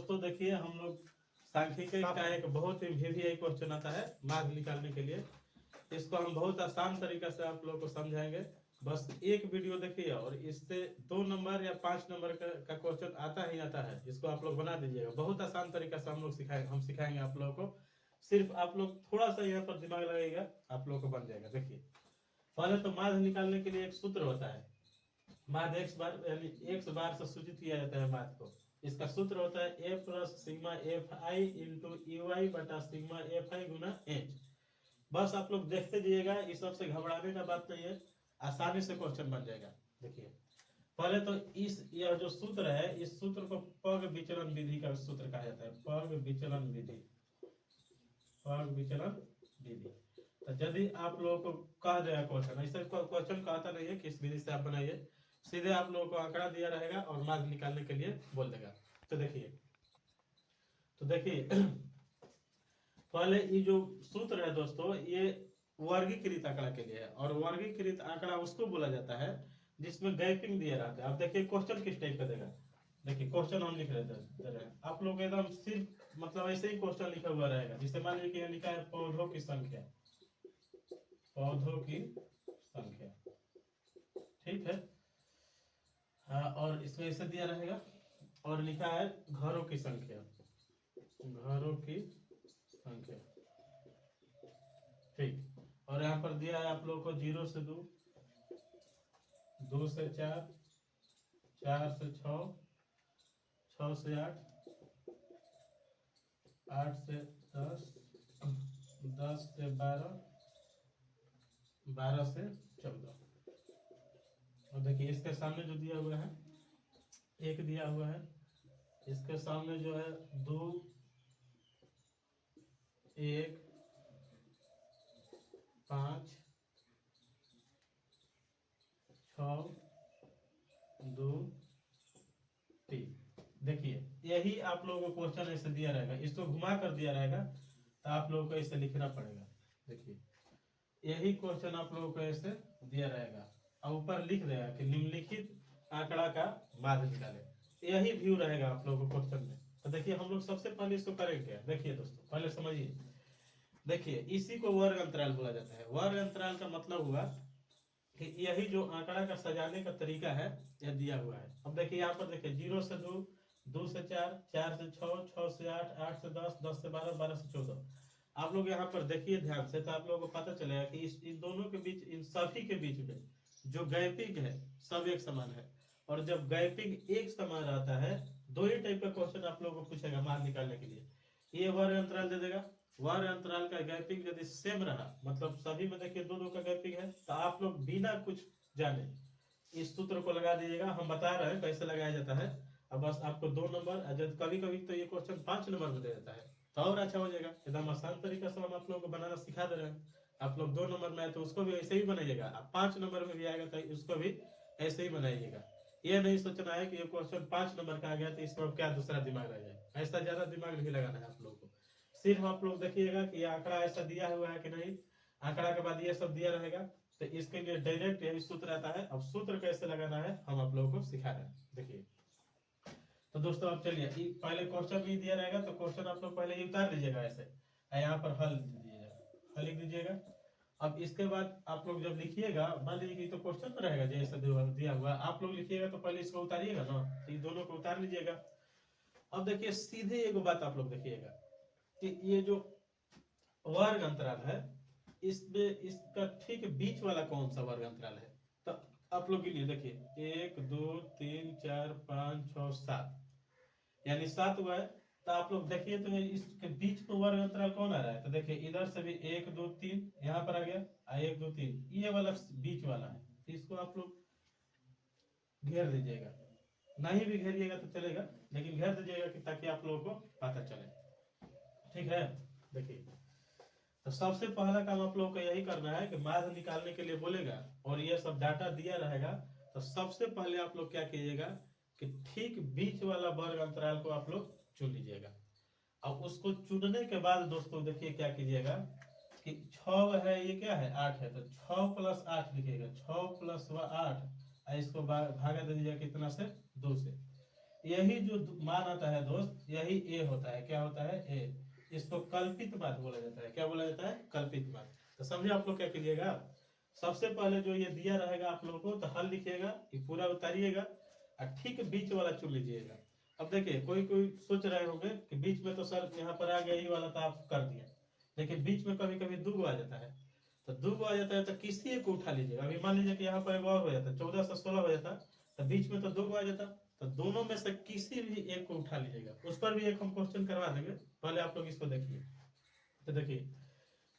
दोस्तों देखिए, हम लोग सांख्यिकी का एक बहुत ही वीवीआई क्वेश्चन आता है मार्क निकालने के लिए। इसको हम बहुत आसान तरीका से आप लोगों को समझाएंगे। बस एक वीडियो देखिए और इससे 2 नंबर या 5 नंबर का क्वेश्चन आता ही आता है। इसको आप लोग बना दीजिएगा, बहुत आसान तरीका से हम सिखाएंगे आप लोगों को। सिर्फ आप लोग थोड़ा सा यहाँ पर दिमाग लगाइएगा, आप लोगों को बन जाएगा। देखिए, पहले तो माध्य निकालने के लिए एक सूत्र होता है। माध्य x बार यानी x बार से सूचित किया जाता है माध्य को। इसका सूत्र होता है a plus sigma F I into U I बटा सिग्मा एफ आई गुना एच। बस आप लोग देखते जाइएगा, इस सबसे घबराने का बात नहीं है, आसानी से क्वेश्चन बन जाएगा। देखिए, पहले तो यह जो सूत्र है, इस सूत्र को पग विचलन विधि का सूत्र कहा जाता है। पग विचलन विधि, पग विचलन विधि। तो यदि आप लोगों को कह देगा क्वेश्चन, ऐसा क्वेश्चन कहता नहीं है कि इस विधि से आप बनाइए, सीधे आप लोगों को आंकड़ा दिया रहेगा और मार्क निकालने के लिए बोल देगा। तो देखिए पहले ये जो सूत्र है दोस्तों, ये वर्गीकृत आंकड़ा के लिए है। और वर्गीकृत आंकड़ा उसको बोला जाता है जिसमें गैपिंग दिया रहता है। अब देखिए क्वेश्चन किस टाइप का देगा। देखिए क्वेश्चन हम लिख रहे हैं, आप लोग एकदम सिर्फ मतलब ऐसे ही क्वेश्चन लिखा हुआ रहेगा। जिससे मान लीजिए कि लिखा है पौधों की संख्या, पौधों की संख्या, ठीक है। हाँ, और इसमें ऐसे दिया रहेगा। और लिखा है घरों की संख्या, घरों की संख्या, ठीक। और यहाँ पर दिया है आप लोगों को 0 से 2, 2 से 4, 4 से 6, 6 से 8, 8 से 10, 10 से 12, 12 से 14। और देखिए इसके सामने जो दिया हुआ है, 1 दिया हुआ है। इसके सामने जो है 2, 1, 5, 6, 2, 3। देखिए यही आप लोगों को क्वेश्चन ऐसे दिया रहेगा, इसको घुमा कर दिया रहेगा तो आप लोगों को ऐसे लिखना पड़ेगा। देखिए यही क्वेश्चन आप लोगों को ऐसे दिया रहेगा और ऊपर लिख देगा कि निम्नलिखित आंकड़ा का माध्य निकाले। यही व्यू रहेगा आप लोगों को क्वेश्चन में। तो देखिए हम लोग सबसे पहले इसको करेंगे। देखिए दोस्तों पहले समझिए, देखिए इसी को वर्ग अंतराल बोला जाता है। वर्ग अंतराल का मतलब हुआ कि यही जो आंकड़ा का सजाने का तरीका है, यह दिया हुआ है। अब देखिए यहाँ पर देखिए 0 से 2, 2 से 4, 4 से 6, 6 से 8, 8 से 10, 10 से 12, 12 से 14। आप लोग यहाँ पर देखिए ध्यान से, तो आप लोगों को पता चलेगा कि इन दोनों के बीच, इन सभी के बीच में जो गैपिंग है सब एक समान है। और जब गैपिंग एक समान रहता है, दो ही टाइप का क्वेश्चन आप लोगों को पूछेगा मान निकालने के लिए। ये वर्ग अंतराल दे देगा, वर्ग अंतराल का गैपिंग यदि सेम रहा, मतलब सभी में देखिए दो का गैपिंग है, तो आप लोग बिना कुछ जाने इस सूत्र को लगा दीजिएगा। हम बता रहे हैं कैसे लगाया जाता है। अब बस आपको 2 नंबर, कभी कभी तो ये क्वेश्चन 5 नंबर में दे देता है तो और अच्छा हो जाएगा। एकदम आसान तरीका से हम आप लोगों को बनाना सिखा दे रहे हैं। आप लोग 2 नंबर में आए तो उसको भी ऐसे ही बनाइएगा, आप 5 नंबर में भी आएगा तो उसको भी ऐसे ही बनाइएगा। ये नहीं सोचना है कि ये क्वेश्चन 5 नंबर का आ गया तो इसमें क्या दूसरा दिमाग रह जाए, ऐसा ज्यादा दिमाग नहीं लगाना है आप लोगों को। सिर्फ आप लोग देखिएगा कि आंकड़ा ऐसा दिया हुआ है कि नहीं, आंकड़ा के बाद ये सब दिया रहेगा, तो इसके लिए डायरेक्ट यही सूत्र आता है। अब सूत्र कैसे लगाना है हम आप लोगों को सिखा रहे हैं। देखिए तो दोस्तों अब चलिए, पहले क्वेश्चन भी दिया रहेगा तो क्वेश्चन आप लोग पहले उतार लीजिएगा ऐसे, यहाँ पर हल दीजिएगा, हल लिख दीजिएगा। अब इसके बाद आप लोग जब लिखिएगा, मान लीजिए कि तो क्वेश्चन में रहेगा जैसा दिया हुआ, आप लोग लिखिएगा तो पहले इसको उतारिएगा ना, तो ये दोनों को उतार लीजिएगा। अब देखिए सीधे एक बात आप लोग देखिएगा कि ये जो वर्ग अंतराल है, इसमें इसका ठीक बीच वाला कौन सा वर्ग अंतराल है। तो आप लोग गिनिए, देखिए 1 2 3 4 5 6 7, यानी 7 हुआ है। तो आप लोग देखिए तो इसके बीच में वर्ग अंतराल कौन आ रहा है। तो देखिए इधर से भी 1 2 3 यहाँ पर आ गया, 1 2 3 ये वाला बीच वाला है। तो इसको आप लोग घेर दीजिएगा, नहीं भी घेरिएगा तो चलेगा, लेकिन घेर दीजिएगा कि ताकि आप लोगों को पता चले, ठीक है। देखिए तो सबसे पहला काम आप लोगों को यही करना है कि माध्य निकालने के लिए बोलेगा और ये सब डाटा दिया रहेगा। तो सबसे पहले आप लोग क्या कीजिएगा कि ठीक बीच वाला वर्ग अंतराल को आप लोग चुन लीजिएगा। अब उसको चुनने के बाद दोस्तों देखिए क्या कीजिएगा कि 6 है, ये क्या है 8 है, तो 6 प्लस 8 लिखिएगा, 6 प्लस 8, इसको भागा दे दीजिएगा कितना से, 2 से। यही जो मान आता है दोस्त, यही ए होता है। क्या होता है? ए। इसको कल्पित माध्य बोला जाता है। क्या बोला जाता है? कल्पित माध्य। तो समझे आप लोग क्या कीजिएगा, सबसे पहले जो ये दिया रहेगा आप लोगों को, तो हल लिखिएगा, ये पूरा उतारिएगा और ठीक बीच वाला चुन लीजिएगा। अब देखिए कोई कोई सोच रहे होंगे कि बीच में तो सर यहाँ पर आ गया, यही वाला तो आप कर दिया, लेकिन बीच में कभी कभी दो आ जाता है। तो दो आ जाता है तो किसी एक को उठा लीजिएगा। अभी मान लीजिए कि यहाँ पर एक और हो जाता, 14 से 16 हो जाता, तो बीच में तो दो आ जाता, तो दोनों में से किसी भी एक को उठा लीजिएगा। उस पर भी एक हम क्वेश्चन करवा देंगे, पहले आप लोग इसको देखिए। तो देखिए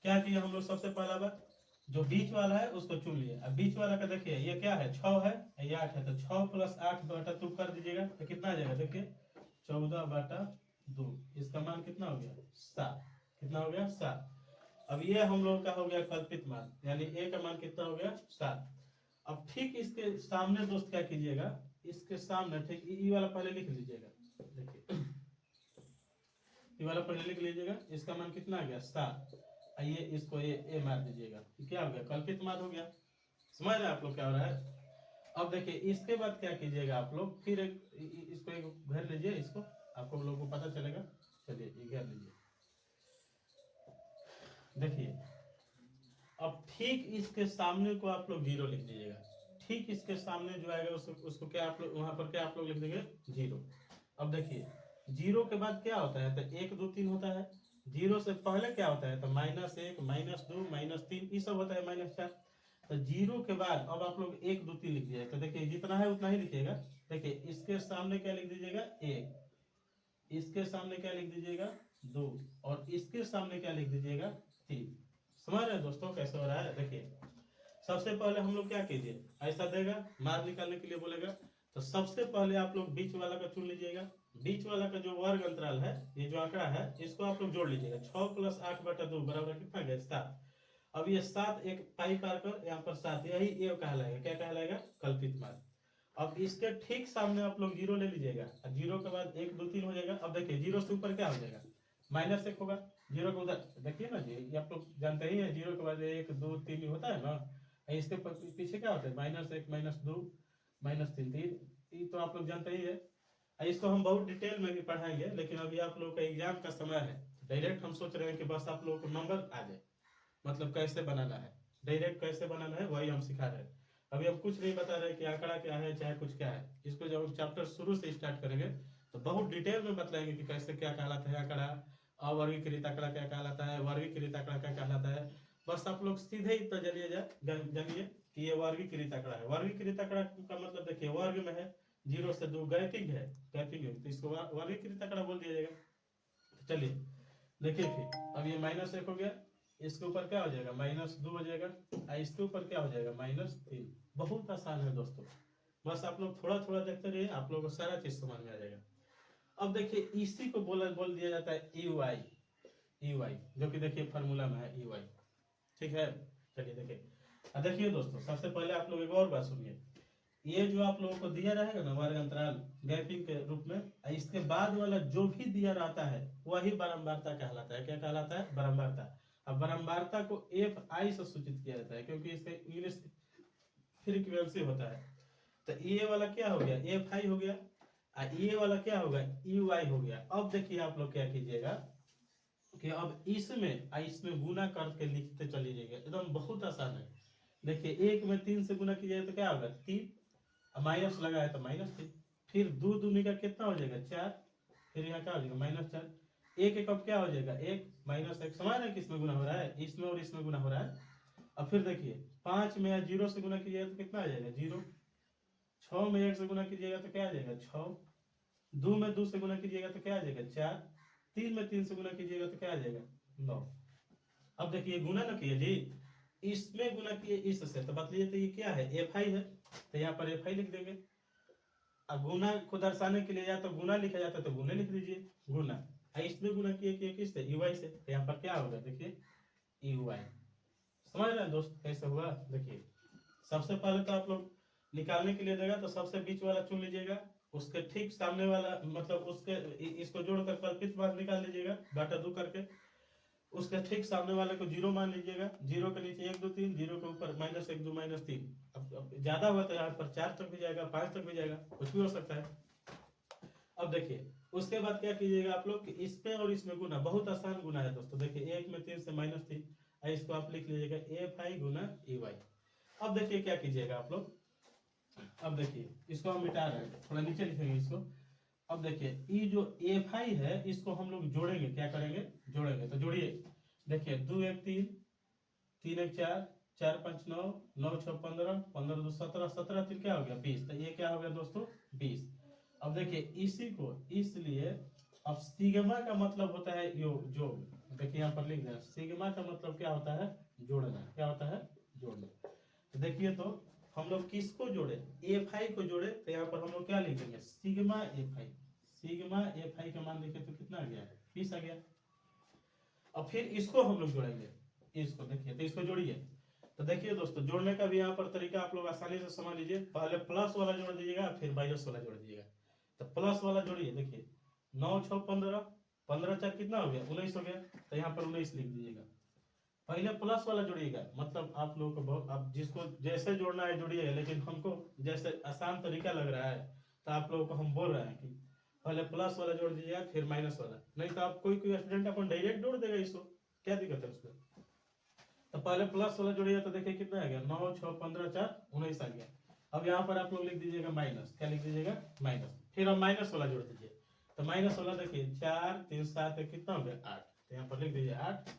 क्या किया हम लोग, सबसे पहला बात जो बीच वाला है उसको चुन लिए। अब बीच वाला का देखिए ये क्या है, 6 है, ये 8 है, तो 6 प्लस 8 बटा 2 कर दीजिएगा तो कितना आ जाएगा, देखिए 14 बटा 2। इसका मान कितना हो गया? 7। कितना हो गया? 7। अब ये हम लोग का हो गया कल्पित मान, यानी ए का मान कितना हो गया? 7। अब ठीक इसके सामने दोस्त क्या कीजिएगा, इसके सामने ठीक ई वाला पहले लिख लीजिएगा। देखिए ई वाला पहले लिख लीजिएगा, इसका मान कितना आ गया? 7। आइए इसको ए मार दीजिएगा, क्या हो गया? कल्पित मान हो गया। समझ रहे हैं आप लोग क्या हो रहा है? अब देखिए इसके बाद क्या कीजिएगा आप लोग, फिर इसको एक घेर लीजिए, इसको आपको लोगों को पता चलेगा। चलिए ये घेर लीजिए। देखिए अब ठीक इसके सामने को आप लोग 0 लिख दीजिएगा। ठीक इसके सामने जो आएगा उसको क्या आप लोग वहां पर क्या आप लोग लिख देंगे? 0। अब देखिए 0 के बाद क्या होता है, तो 1 2 3 होता है। 0 से पहले क्या होता है, तो -1 -2 -3 ये सब होता है, -4। तो 0 के बाद अब आप लोग 1 2 3 लिख दिए, तो देखिए जितना है उतना ही लिखिएगा। देखिए इसके सामने क्या लिख दीजिएगा? 1। इसके सामने क्या लिख दीजिएगा? 2। और इसके सामने क्या लिख दीजिएगा? 3। समझ रहे हैं दोस्तों कैसे हो रहा है? देखिए सबसे पहले हम लोग क्या कीजिए, ऐसा देगा मार्क निकालने के लिए बोलेगा, तो सबसे पहले आप लोग बीच वाला का चुन लीजिएगा। बीच वाला का जो वर्ग अंतराल है, ये जो आंकड़ा है, इसको आप लोग जोड़ लीजिएगा। 6 प्लस 8 बटा 2 बराबर कितना गया? 7। अब ये 7 एक पाई पार कर यहाँ पर 7, यही ए कहलाएगा। क्या कहलाएगा? कल्पित मान। अब इसके ठीक सामने आप लोग 0 ले लीजिएगा, 0 के बाद 1 2 3 हो जाएगा। अब देखिए 0 से ऊपर क्या हो जाएगा? -1 होगा। 0 के उधर देखिए ना जी, ये आप लोग जानते ही है, 0 के बाद 1 2 3 होता है ना। इसके पीछे क्या होता है? -1 -2 -3 3, ये तो आप लोग जानते ही है। इसको हम बहुत डिटेल में भी पढ़ाएंगे, लेकिन अभी आप लोग का एग्जाम का समय है। डायरेक्ट हम सोच रहे हैं कि बस आप लोगों को नंबर आ जाए, मतलब कैसे बनाना है, डायरेक्ट कैसे बनाना है वही हम सिखा रहे हैं। अभी हम कुछ नहीं बता रहे कि आंकड़ा क्या है चाहे कुछ क्या है। इसको जब हम चैप्टर शुरू से स्टार्ट करेंगे तो बहुत डिटेल में बतलाएंगे कि कैसे क्या कहलाता है आंकड़ा, अवर्गीकृत आंकड़ा क्या कहलाता है, वर्गीकृत आंकड़ा क्या कहलाता है। बस आप लोग सीधे इतना जानिए कि ये वर्गीकृत आंकड़ा है। वर्गीकृत आंकड़ा का मतलब देखिए वर्ग में है, 0 से 2 गैपिंग है, तो इसको वर्गीकृत आंकड़ा बोल दिया जाएगा। तो चलिए देखिए फिर अब ये -1 हो गया, इसके ऊपर क्या हो जाएगा? -2 हो जाएगा, और इसके ऊपर क्या हो जाएगा? -3। बहुत आसान है दोस्तों, बस आप लोग थोड़ा थोड़ा देखते रहिए, आप लोगों को सारा चीज समझ में आ जाएगा। अब देखिए इसी को बोल दिया जाता है EY, जो कि देखिए फार्मूला में है EY। ठीक है, चलिए देखिए। अब देखिए दोस्तों सबसे पहले आप लोग एक और बात सुनिए, ये जो आप लोगों को दिया रहेगा ना वर्ग अंतराल गैपिंग के रूप में, इसके बाद वाला जो भी दिया रहता है वही बारंबारता कहलाता है। क्या कहलाता है? बारंबारता। अब बारंबारता को FI से सूचित किया जाता है, क्योंकि इसका इंग्लिश फ्रीक्वेंसी होता है। तो ये वाला क्या हो गया? FI हो गया, और ये वाला क्या होगा? EY हो गया। अब देखिए आप लोग क्या कीजिएगा कि अब इसमें गुना करके लिखते चले जाइएगा, एकदम बहुत आसान है। देखिए 1 में 3 से गुना कीजिएगा तो क्या होगा? 3, माइनस लगा है तो -3। फिर 2 दूनी का कितना हो जाएगा? 4। फिर यहाँ क्या हो जाएगा? -4। 1 एक अब क्या हो जाएगा? 1 -1। समझ रहे हैं किसमें गुना हो रहा है? इसमें और इसमें गुना हो रहा है। अब फिर देखिए 5 में 0 से गुना कीजिएगा तो कितना आ जाएगा? 0। 6 में 1 से गुना कीजिएगा तो क्या आ जाएगा? 6। 2 में 2 से गुना कीजिएगा तो क्या आ जाएगा? 4। 3 में 3 से गुना कीजिएगा तो क्या आ जाएगा? 9। अब देखिए गुना ना किए जी, इसमें गुना किए इससे, तो बतलिए तो ये क्या है? FI है, तो यहाँ पर FI लिख देंगे। अब गुना को दर्शाने के लिए या तो गुना लिखा जाता है तो गुने लिख दीजिए, गुना। इसमें गुना किए किससे? EY से, तो यहाँ पर क्या होगा? देखिए EY। समझ रहे हैं दोस्त कैसे हुआ? देखिए सबसे पहले तो आप लोग निकालने के लिए देगा तो सबसे बीच वाला चुन लीजिएगा, उसके ठीक सामने वाला मतलब उसके इसको जोड़कर कल्पित मान निकाल लीजिएगा बटा 2 करके। उसके ठीक सामने वाले को 0 मान लीजिएगा, 0 के नीचे 1 2 3, 0 के ऊपर -1 2 -3। अब ज्यादा हुआ तो यहाँ पर 4 तक भी जाएगा, 5 तक भी जाएगा, कुछ भी हो सकता है। अब देखिए उसके बाद क्या कीजिएगा आप लोग कि इसमें और इसमें गुना, बहुत आसान गुना है दोस्तों। देखिए 1 में 3 से -3, इसको आप लिख लीजिएगा FI गुना EY। अब देखिए क्या कीजिएगा आप लोग, अब देखिए इसको हम मिटा रहे हैं, थोड़ा नीचे लिखेंगे इसको। अब देखिए ये जो FI है इसको हम लोग जोड़ेंगे, क्या करेंगे, जोड़ेंगे। तो जोड़िए, देखिए 2 1 3, 3 1 4, 4 5 9, 9 6 15, 15 2 17, 17 3 क्या हो गया 20। तो ये क्या हो गया दोस्तों 20। अब देखिए इसी को, इसलिए अब सिग्मा का मतलब होता है जोड़। देखिए यहाँ पर लिख दें, सिग्मा का मतलब क्या होता है, जोड़ना। क्या होता है, जोड़ना। तो देखिए तो हम लोग किसको जोड़े, FI को जोड़े। तो यहाँ पर हम लोग क्या लिख देंगे, सिग्मा FI। सिग्मा FI का मान देखिए तो कितना आ गया, 20 आ गया। अब फिर इसको हम लोग जोड़ेंगे, इसको देखिए तो इसको जोड़िए। तो देखिए दोस्तों जोड़ने का भी यहाँ पर तरीका आप लोग आसानी से समझ लीजिए। पहले प्लस वाला जोड़ दीजिएगा, फिर माइनस वाला जोड़ दीजिएगा। तो प्लस वाला जोड़िए, देखिए 9 6 15, 15 4 कितना हो गया 19 हो गया। तो यहाँ पर 19 लिख दीजिएगा। पहले प्लस वाला जोड़िएगा, मतलब आप लोगों को बहुत, आप जिसको जैसे जोड़ना है जोड़िएगा, लेकिन हमको जैसे आसान तरीका लग रहा है तो आप लोगों को हम बोल रहे हैं कि पहले प्लस वाला जोड़ दीजिएगा फिर माइनस वाला। नहीं तो आप कोई स्टूडेंट अपन डायरेक्ट जोड़ देगा इसको, क्या दिक्कत है उसमें। तो पहले प्लस वाला जोड़िएगा तो देखिए कितना आ गया, 9 6 15 4 19 आ गया। अब यहाँ पर आप लोग लिख दीजिएगा माइनस, क्या लिख दीजिएगा माइनस। फिर अब माइनस वाला जोड़ दीजिए। तो माइनस वाला देखिए 4 3 7 कितना हो गया 8। तो यहाँ पर लिख दीजिए 8।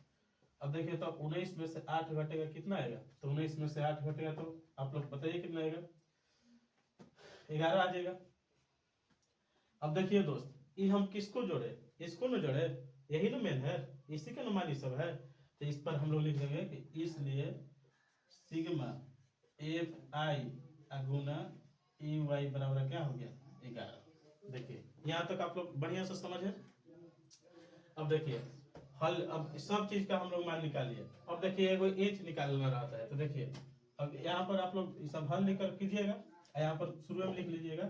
अब देखिए तो 19 में से 8 घटेगा कितना आएगा, तो 19 में से 8 घटेगा तो आप लोग बताइए कितना आएगा, 11 आ जाएगा। अब देखिए दोस्त ये हम किसको जोड़े, इसको न जोड़े, यही ना मेन है, इसी का नुमानी सब है। तो इस पर हम लोग लिख देंगे कि इसलिए सिग्मा FI गुना EY बराबर क्या हो गया 11। देखिए यहाँ तक आप लोग बढ़िया से समझ है। अब देखिए हल, अब सब चीज का हम लोग मान निकालिए। अब देखिए एगो एच निकालना रहता है। तो देखिए अब यहाँ पर आप लोग सब हल निकल कीजिएगा, यहाँ पर शुरू में लिख लीजिएगा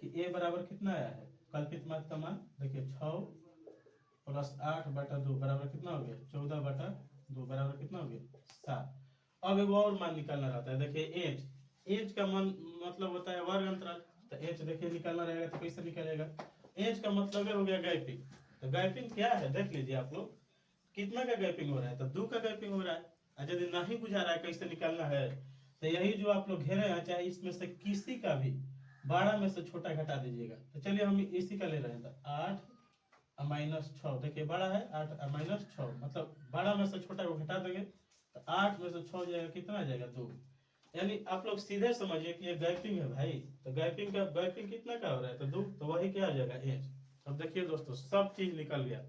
कि ए बराबर कितना आया है, कल्पित मात्रा का मान। देखिए 6 प्लस 8 बटा 2 बराबर कितना हो गया 14 बटा 2 बराबर कितना हो गया 7। अब एगो और मान निकालना रहता है। देखिए एच, एच का मान मतलब होता है वर्ग अंतराल। तो एच देखिए निकालना रहेगा तो कैसे निकलेगा, एच का मतलब हो गया गैपिंग। तो गैपिंग क्या है देख लीजिए आप लोग, कितना का गैपिंग हो रहा है, तो 2 का गैपिंग हो रहा है। और यदि नहीं बुझा रहा है कैसे निकालना है, तो यही जो आप लोग घेरे हैं, चाहे इसमें से किसी का भी 12 में से छोटा घटा दीजिएगा। तो चलिए हम इसी का ले रहे हैं, तो 8 -6, देखिए बड़ा है 8 -6, मतलब 12 में से छोटा को घटा देंगे तो 8 में से 6 जाएगा, कितना आ जाएगा 2। यानी आप लोग सीधे समझिए कि ये गैपिंग है भाई। तो गैपिंग का गैपिंग कितना का हो रहा है, तो 2, तो वही क्या आ जाएगा एच। अब देखिए दोस्तों सब चीज निकल गया।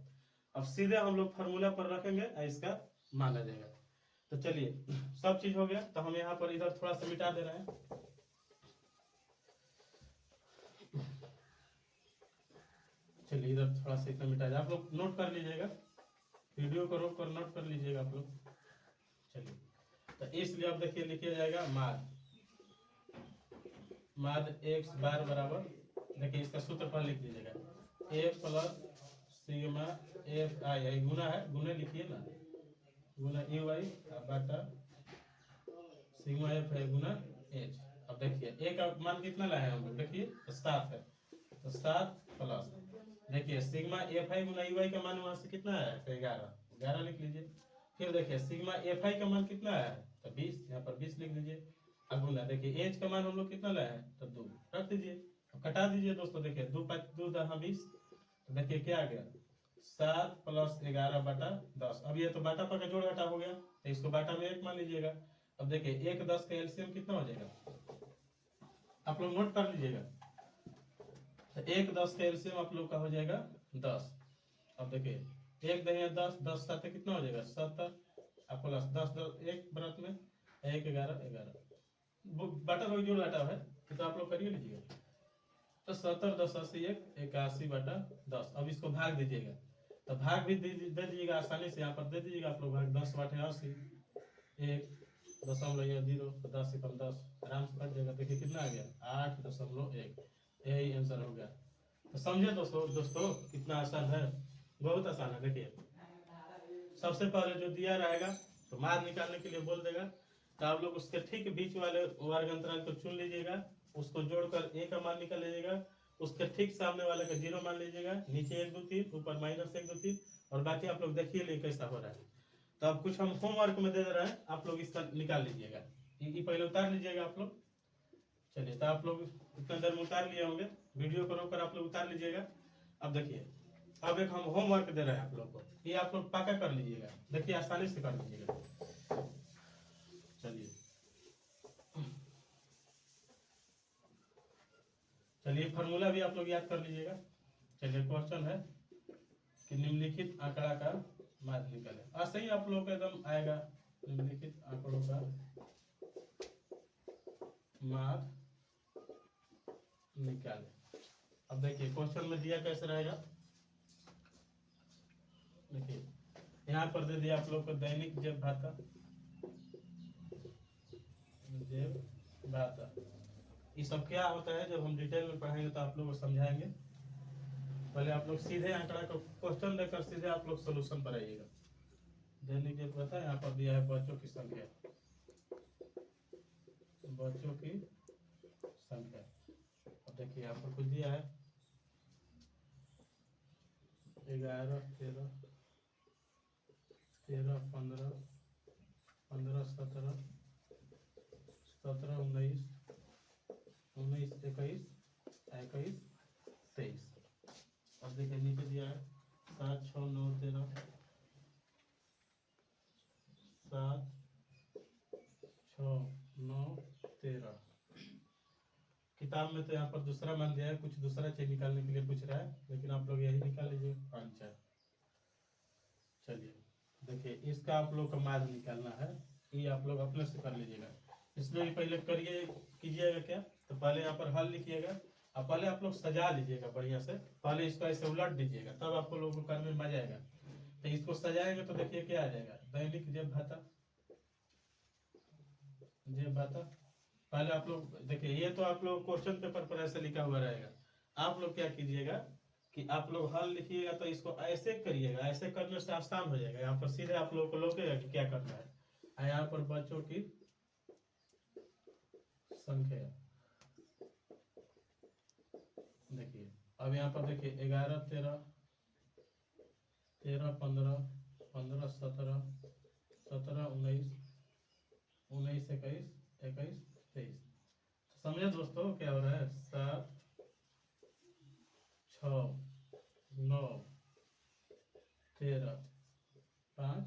अब सीधे हम लोग फार्मूला पर रखेंगे और इसका मान आ जाएगा। तो चलिए सब चीज हो गया। तो हम यहाँ पर इधर थोड़ा सा मिटा दे रहे हैं। चलिए इधर थोड़ा सा इतना मिटा दे, आप लोग नोट कर लीजिएगा, वीडियो को रोक कर नोट कर लीजिएगा आप लोग। चलिए तो इसलिए अब देखिए लिखिए जाएगा माद x बार बराबर, देखिए इसका सूत्र पर लिख दीजिएगा a प्लस सिग्मा FI, गुना है, गुना लिखिए ना, गुना EY बटा सिग्मा FI गुना h। अब देखिए a का मान कितना लाए हैं हम लोग, देखिए 7 है, तो 7 प्लस देखिए सिग्मा FI गुना EY का मान वहां से कितना है, तो 11 लिख लीजिए। फिर देखिए सिग्मा FI का मान कितना है, तो 20, यहाँ पर 20 लिख दीजिए। अब गुना देखिए एच का मान हम लोग कितना लाए हैं, तो 2 रख दीजिए। अब कटा दीजिए दोस्तों, देखिए 2 5 2 10 20, तो देखिए क्या आ गया 7 प्लस 11 बटा 10। अब ये तो बाटा पर का जोड़ घटा हो गया, तो इसको बाटा में 1 मान लीजिएगा। अब देखिए 1 10 का एलसीएम कितना हो जाएगा, आप लोग नोट कर लीजिएगा। तो 1 10 का एलसीएम आप लोग का हो जाएगा 10। अब देखिए 1 दही 10, 10 7 कितना हो जाएगा 70, अब प्लस 10 10 एक बरात में 1 11 11, बटा कोई जोड़ घटा है तो आप लोग करिए लीजिएगा। तो 70 10 80 1 81 बटा 10। अब इसको भाग दीजिएगा, तो भाग भी दे दीजिएगा आसानी से, यहाँ पर दे दीजिएगा आप लोग भाग 10 बटे 80, 1.0, 10 से कम 10, आराम से कट जाएगा। देखिए कितना आ गया 8.1, यही आंसर हो गया। तो समझे दोस्तों कितना आसान है, बहुत आसान है। देखिए सबसे पहले जो दिया रहेगा तो मान निकालने के लिए बोल देगा, तो आप लोग उसके ठीक बीच वाले वर्ग अंतराल को चुन लीजिएगा, उसको जोड़कर ए का मान निकाल लीजिएगा, उसके ठीक सामने वाले का 0 मान लीजिएगा, नीचे 1 2 3, ऊपर -1 2 3, और बाकी आप लोग देखिए लिए कैसा हो रहा है। तो अब कुछ हम होमवर्क में दे रहे हैं, आप लोग इसका निकाल लीजिएगा। ये पहले उतार लीजिएगा आप लोग। चलिए, तो आप लोग इतना देर में उतार लिए होंगे, वीडियो को रोककर आप लोग उतार लीजिएगा। अब देखिए, अब एक हम होमवर्क दे रहे हैं आप लोग को, ये आप लोग पक्का कर लीजिएगा, देखिए आसानी से कर लीजिएगा। चलिए चलिए, फार्मूला भी आप लोग याद कर लीजिएगा। चलिए, क्वेश्चन है कि निम्नलिखित आंकड़ा का माध्य निकालें। ऐसे ही आप लोग का एकदम आएगा, निम्नलिखित आंकड़ों का माध्य निकालें। अब देखिए क्वेश्चन में दिया कैसे रहेगा, देखिए यहाँ पर दे दिया आप लोग को दैनिक जेब भाता, जेब भाता। ये सब क्या होता है जब हम डिटेल में पढ़ाएंगे तो आप लोग को समझाएंगे। पहले आप लोग सीधे आंकड़ा को क्वेश्चन देकर सीधे आप लोग सोल्यूशन पर आइएगा। दैनिक जेब भाता, यहाँ पर दिया है बच्चों की संख्या, बच्चों की संख्या। अब देखिए यहाँ पर कुछ दिया है 11 13 13 15 15 17 17 19 19 21 21 23। अब देखिए नीचे दिया है 7 6 9 13 7 6 9 13। किताब में तो यहाँ पर दूसरा मान दिया है, कुछ दूसरा चीज निकालने के लिए पूछ रहा है, लेकिन आप लोग यही निकाल लीजिए 5 4। चलिए देखिए, इसका आप लोग का माध्य निकालना है, ये आप लोग अपने से कर लीजिएगा। इसमें पहले करिए, कीजिएगा क्या, तो पहले यहाँ पर हल लिखिएगा और पहले आप लोग सजा लीजिएगा बढ़िया से। पहले इसको ऐसे उलट दीजिएगा, तब आपको लोगों को करने में मजा आएगा। तो इसको सजाएंगे तो देखिए क्या आ जाएगा, दैनिक जेब भाता, जेब भाता। पहले आप लोग देखिए, ये तो आप लोग क्वेश्चन पेपर पर ऐसे लिखा हुआ रहेगा। आप लोग क्या कीजिएगा कि आप लोग हल लिखिएगा तो इसको ऐसे करिएगा, ऐसे करने से आसान हो जाएगा। यहाँ पर सीधे आप लोगों को लौकेगा कि क्या करना है। यहाँ पर बच्चों की संख्या, देखिए अब यहाँ पर देखिए 11 13 13 15 15 17 17 19 19 21 21 23। समझे दोस्तों क्या हो रहा है, 7 6 9 13 5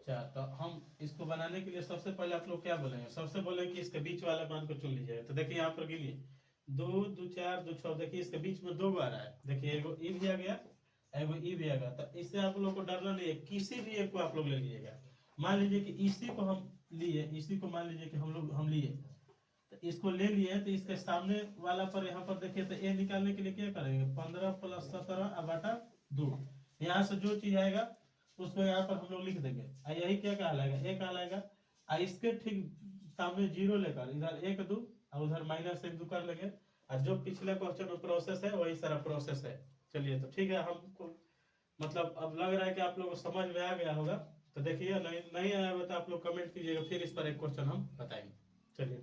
4। तो हम इसको बनाने के लिए सबसे पहले आप लोग क्या बोलेंगे, सबसे बोलेंगे कि इसके बीच वाला मान को चुन लीजिएगा। तो देखिए यहाँ पर गिनिए 2 2 4 2 6, देखिए इसके बीच में 2 बार है, देखिए एगो ई भी आ गया, एगो ई भी आ गया। तो इससे आप लोग को डरना नहीं है, किसी भी एक को आप लोग ले लीजिएगा। मान लीजिए कि इसी को हम लिए, इसी को मान लीजिए कि हम लिए, तो इसको ले लिए, तो इसके सामने वाला पर यहाँ पर देखिए, तो ए निकालने के लिए क्या करेंगे, 15 + 17 बटा 2। यहाँ से जो चीज आएगा उसको यहाँ पर हम लोग लिख देंगे, यही क्या कहलाएगा, ए कहलाएगा। इसके ठीक सामने 0 लेकर इधर 1 2 और उधर -1 2 कर लेंगे, और जो पिछले क्वेश्चन में प्रोसेस है वही सारा प्रोसेस है। चलिए तो ठीक है, हमको मतलब अब लग रहा है कि आप लोगों को समझ में आ गया होगा। तो देखिए, नहीं आया होगा तो आप लोग कमेंट कीजिएगा, फिर इस पर एक क्वेश्चन हम बताएंगे। चलिए।